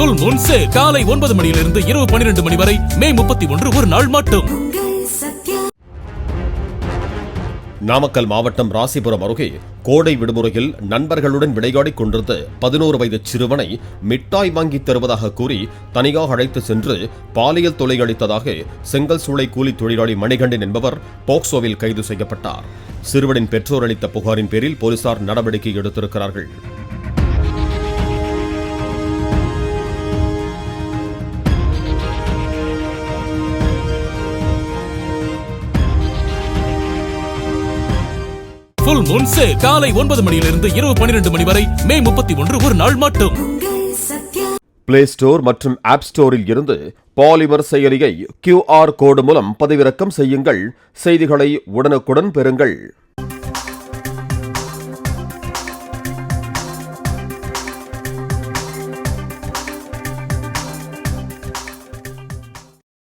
Full Moon sale காலை 9 மணியிலிருந்து இரவு 12 மணி வரை மே 31 ஒரு நாள் மட்டும். நாமக்கல் மாவட்டம் ராசிபுரம் அருகே கோடை விடுமுறையில் நண்பர்களுடன் விளையாடிக் கொண்டிருந்த 11 வயது சிறுவனை மிட்டாய் வாங்கி தருவதாக கூறி தனியாக அழைத்து சென்று பாலியல் தொல்லை அளித்ததாக செங்கல் சூளை கூலி தொழிலாளி மணிகண்டன் என்பவர் போக்சோவில் கைது செய்யப்பட்டார். சிறுவனின் பெற்றோர் அளித்த புகாரின் பேரில் போலீசார் நடவடிக்கை எடுத்திருக்கிறார்கள். ஃபுல் மூன் சேல் காலை 9 மணியிலிருந்து இரவு 12 மணி வரை மே 31 ஒரு நாள் மட்டும். பிளே ஸ்டோர் மற்றும் ஆப் ஸ்டோரில் இருந்து பாலிமர் செயலியை QR கோடு மூலம் பதிவிறக்கம் செய்யுங்கள். செய்திகளை உடனுக்குடன் பெறுங்கள்.